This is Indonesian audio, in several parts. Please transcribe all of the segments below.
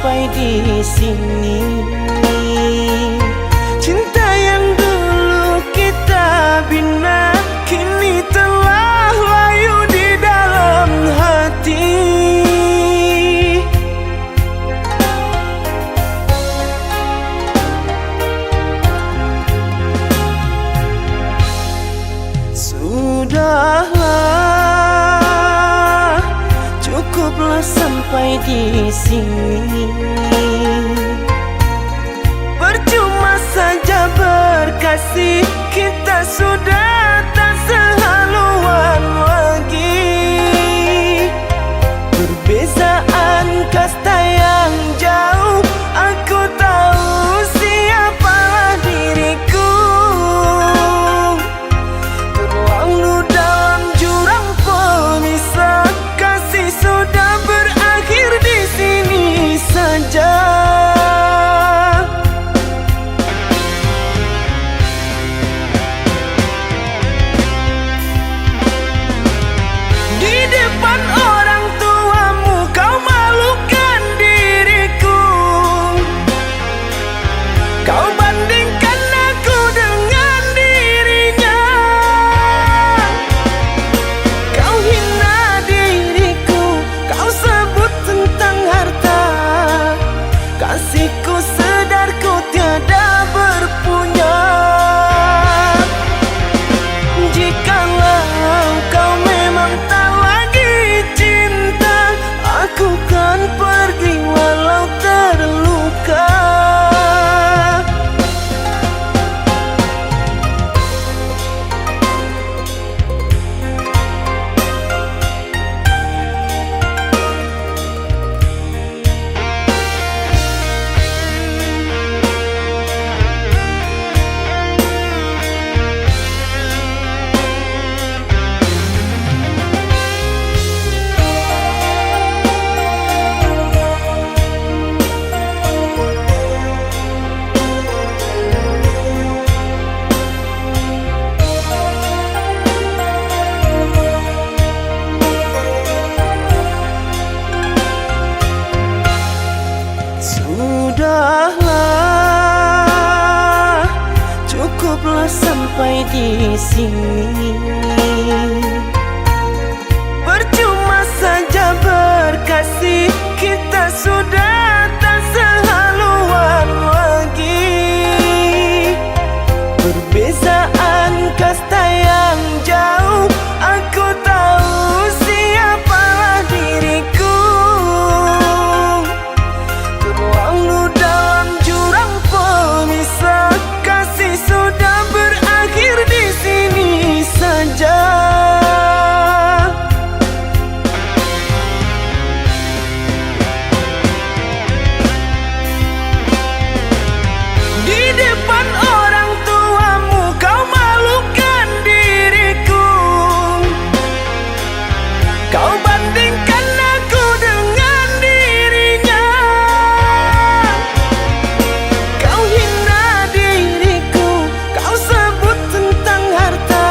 sampai di sini. Cinta yang dulu kita bina kini telah layu di dalam hati. Sudahlah, cukuplah sampai di sini. Percuma saja berkasih, kita sudah tak sehaluan lagi. Perbezaan kasta yang jauh, aku tahu siapalah diriku. Terlalu dalam jurang pemisah, kasih sudah berakhir di sini saja. Di depan orang tuamu kau malukan diriku. Kau bandingkan aku dengan dirinya. Kau hina diriku, kau sebut tentang harta. Kasihku sedarku tiada berpunya. Jikalau kau memang tak lagi cinta, aku kan pergi walau terluka. Sudahlah, cukuplah sampai di sini. Percuma saja berkasih, kita sudah tak sehaluan lagi. Perbezaan kasta yang jauh, aku tahu siapalah diriku. Terlalu dalam jurang pemisah, kasih sudah berakhir di sini saja. Di depan orang tuamu kau malukan diriku. Kau bandingkan aku dengan dirinya. Kau hina diriku, kau sebut tentang harta.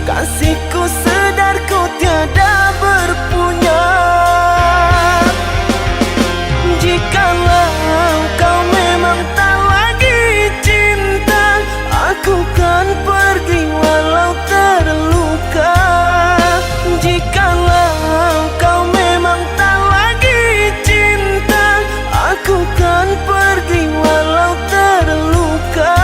Kasihku sedarku tiada berpunya. Jikalau kau memang tak lagi cinta, aku kan pergi walau terluka. Jikalau kau memang tak lagi cinta, aku kan pergi walau terluka.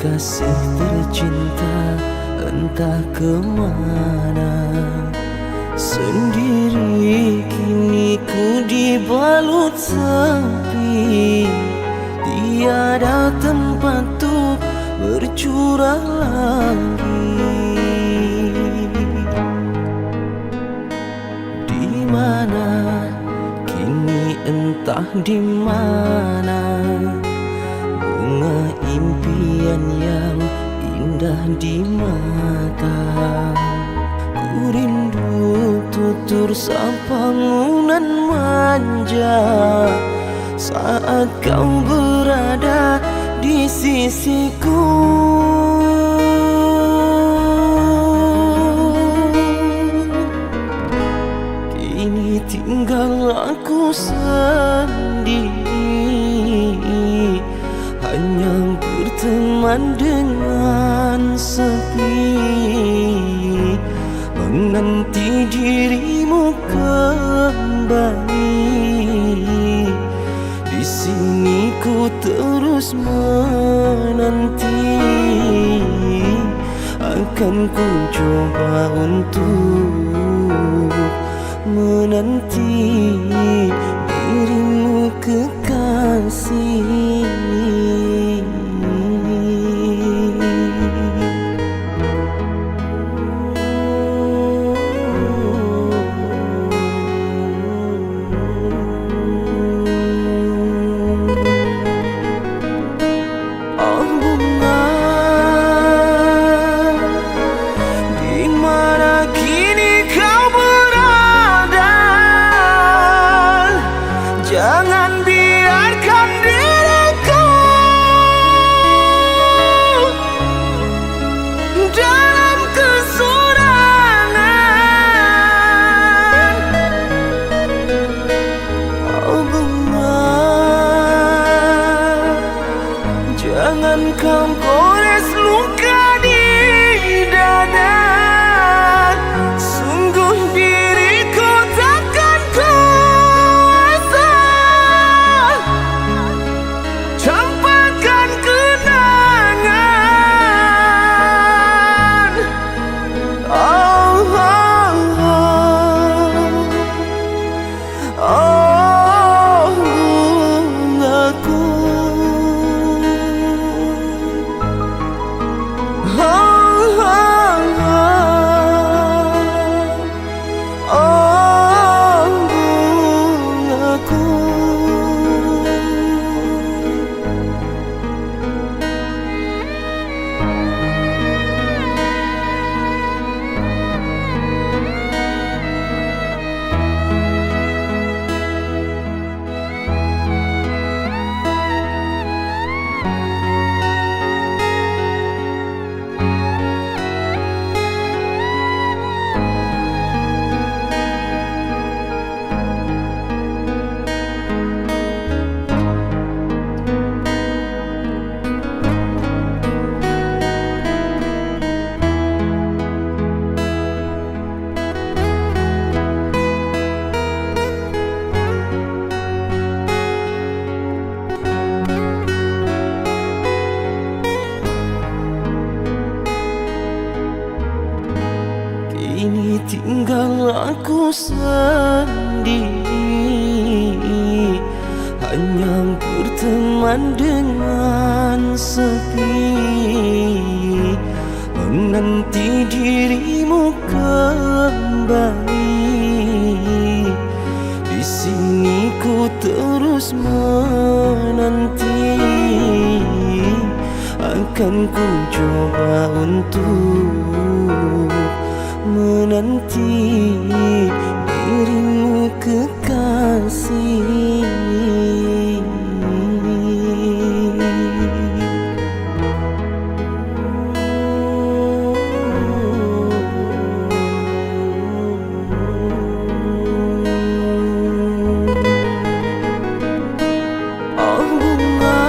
Kekasih tercinta entah kemana, sendiri kini ku dibalut sepi. Tiada tempat untuk bercurah lagi. Di mana kini entah di mana, bunga impian yang indah di mata. Ku rindu tutur sampangunan manja saat kau berada di sisiku. Kini tinggal aku sendiri, hanya berteman dengan sepi, menanti dirimu kembali. Di sini ku terus menanti, akan ku coba untuk menanti dirimu kekasih. Jangan biarkan diriku dalam kesurangan. Oh bunga, jangan kau gores luka di dada. Sungguh diriku takkan kuasa campakkan kenangan. Oh, oh, oh, oh, bungaku. Oh, oh, oh, oh, bungaku. Kini tinggal aku sendiri, hanya berteman dengan sepi, menanti dirimu kembali. Di sini ku terus menanti, akan ku coba untuk menanti dirimu kekasih. Oh bunga,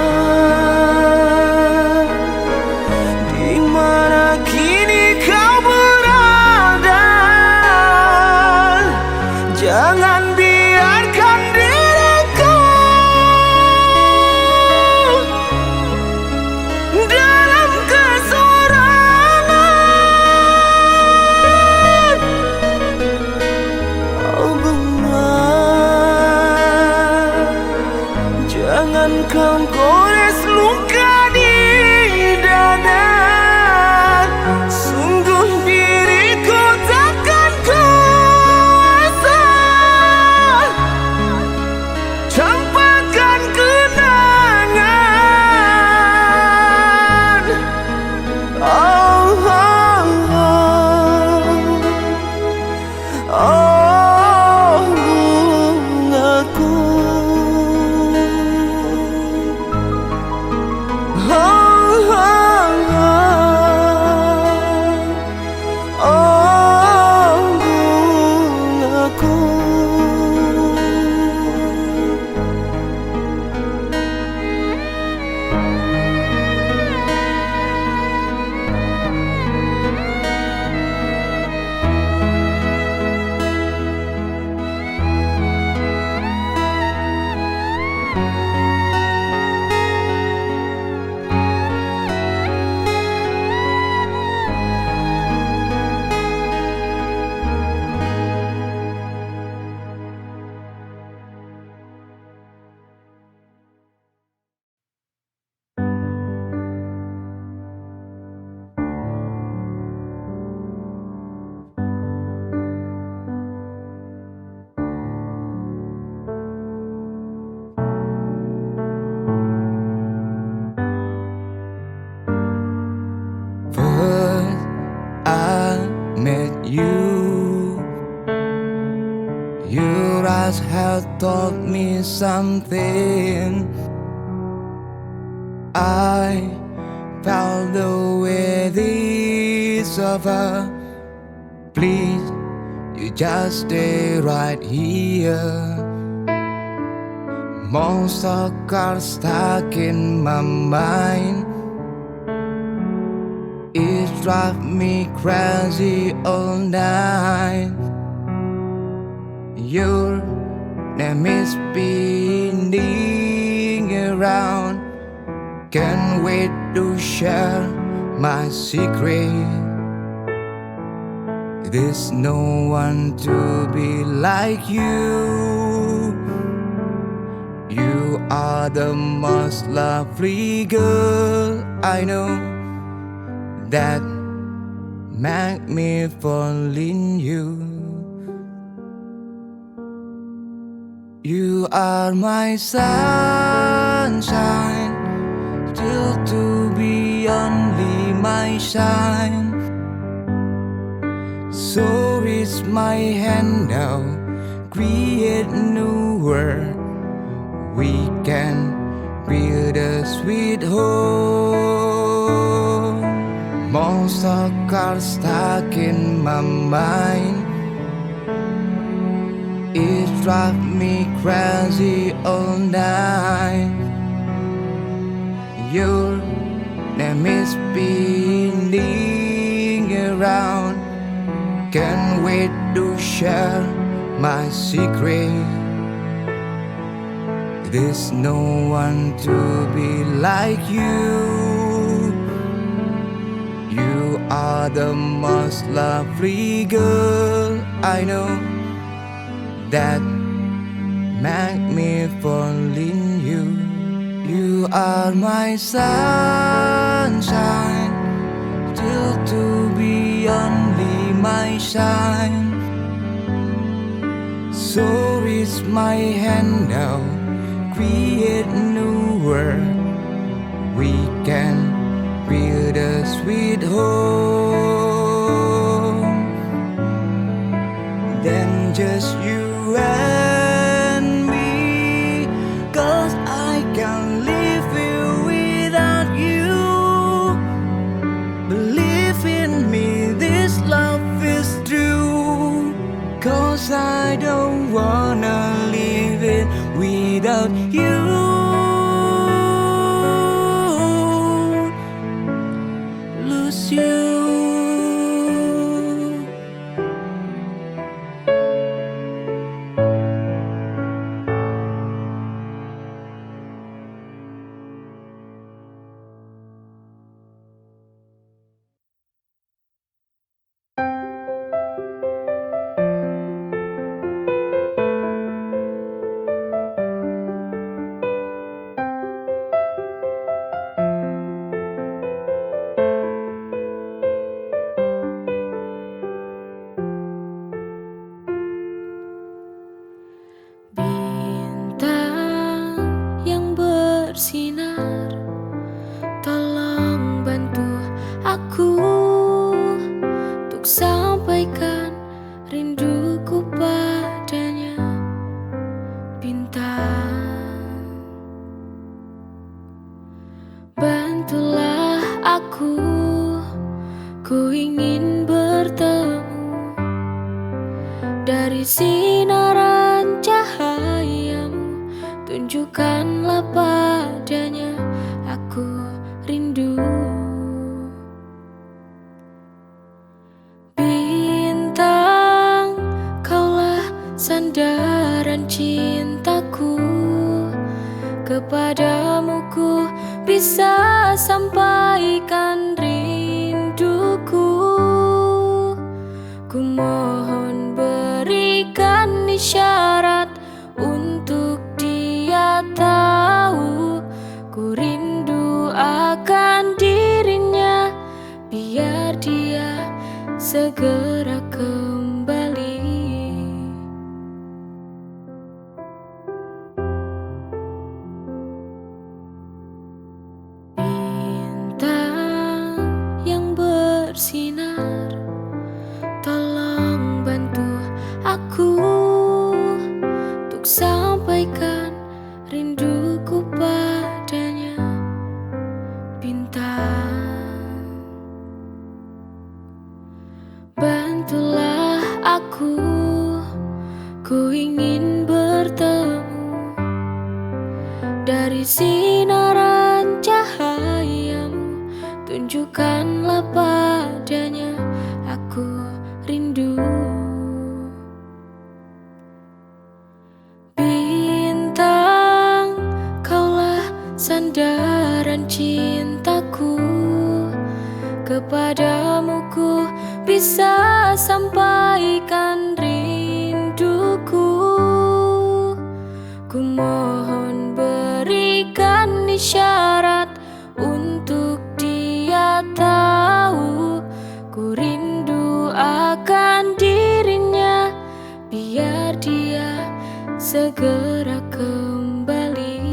di mana kini kau berada? Jangan biarkan diriku First I met you, your eyes have taught me something. I felt the way this over. Please, you just stay right here. Monster cars stuck in my mind. It drives me crazy all night. Your name is spinning around. Can't wait to share my secret. There's no one to be like you. You are the most lovely girl I know, that make me fall in you. You are my sunshine, still to be only my shine. So reach my hand now, create new world. We can build a sweet home. Monster cars stuck in my mind. It drives me crazy all night. Your name is spinning around. Can't wait to share my secret. There's no one to be like you. You are the most lovely girl I know, that make me fall in you. You are my sunshine, still to be only my shine. So reach my hand now, create new world. We can build a sweet home. Then just you and me, 'cause I can't live here without you. Believe in me, this love is true, 'cause I don't wanna live it without you. Lose you. Bintang yang bersinar, tolong bantu aku untuk sampaikan rinduku padanya. Bintang, bantulah aku, ku ingin bertemu dari sinaran cahayamu. Tunjukkanlah padanya, aku rindu. Bintang, kaulah sandaran cintaku. Kepadamu ku bisa sampaikan rinduku. Ku mohon berikan isyarat untuk dia tahu ku rindu akan dirinya, biar dia segera kembali. Bintang yang Dari sinaran cahayamu, tunjukkanlah padanya aku rindu. Bintang, kaulah sandaran cintaku. Kepadamu ku bisa sampaikan rinduku. Ku mohon berikan isyarat untuk dia tahu ku rindu akan dirinya, biar dia segera kembali.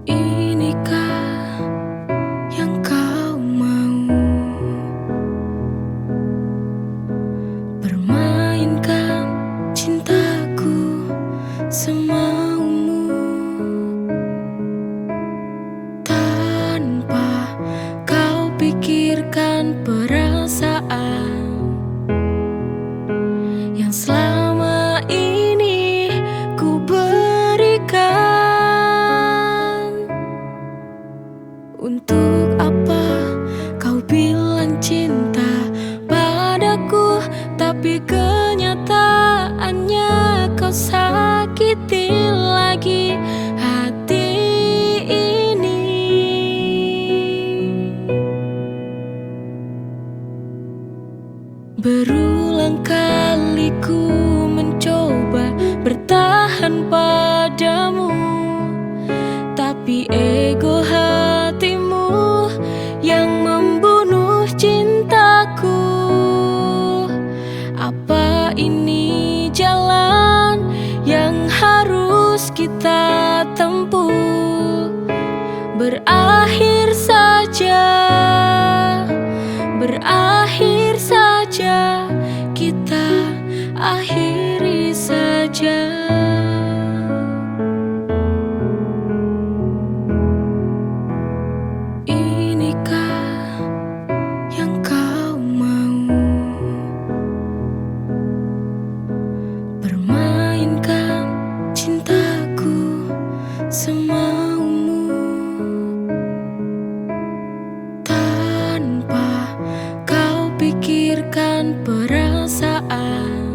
Inikah yang kau mau? Permainkan cintaku semaumu, tanpa kau pikirkan perasaan yang selama ini ku berikan. Untuk apa kau bilang cinta padaku, tapi kenyataannya kau sakiti lagi hati ini. Berulang kali ku mencoba bertahan padamu, tapi ego hatimu yang membunuh cintaku. Apa ini jalan yang harus kita tempuh? Berakhir saja, berakhir saja, kita akhiri saja. Inikah yang kau mau? Permainkan cintaku semaumu, tanpa kau pikirkan perasaan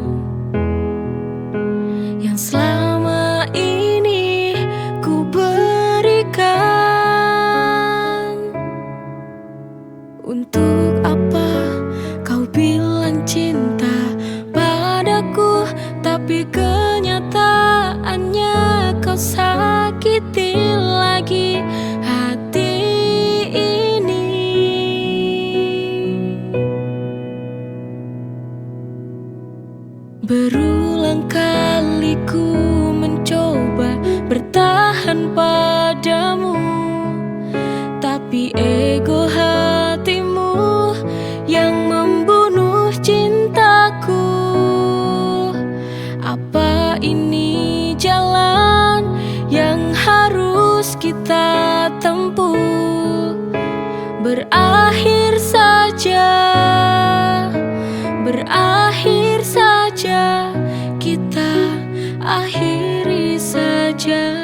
yang selama ini ku berikan. Untuk apa kau bilang cinta padaku, tapi kenyataannya kau sakiti lagi hati ini. Berulang kali ku mencoba bertahan padamu, tapi ego hatimu yang membunuh cintaku. Apa ini jalan yang harus kita tempuh? Berakhir saja, berakhir saja, kita akhiri saja.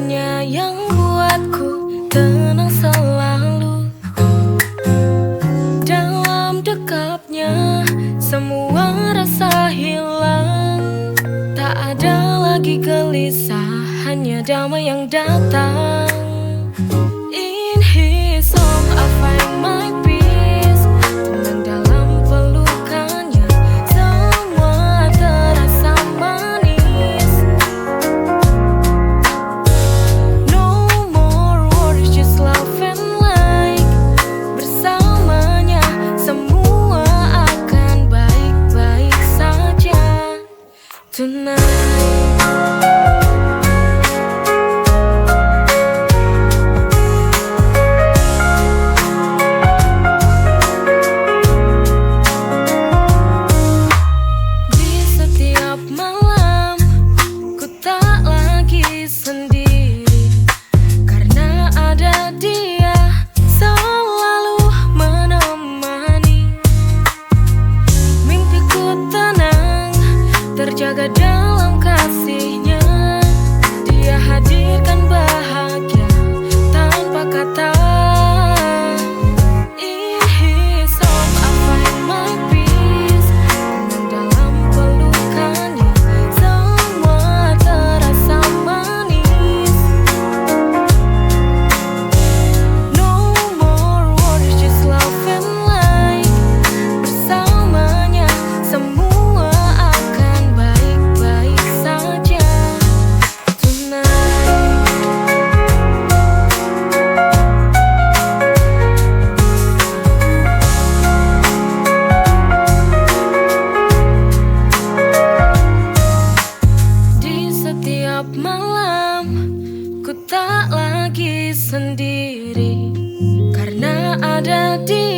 hanya yang buatku tenang selalu. Dalam dekapnya semua rasa hilang. Tak ada lagi gelisah, hanya damai yang datang. In his arms I find my peace. Tenang dalam pelukannya, semua terasa manis. No more worries, just love and light. Bersamanya semua akan baik-baik saja tonight. Terjaga dalam kasihnya, dia hadirkan bahagia tanpa kata. In his arms I find my peace. Tenang dalam pelukannya, semua terasa manis. No more worries, just love and light. Bersamanya semua malam, ku tak lagi sendiri karena ada dia.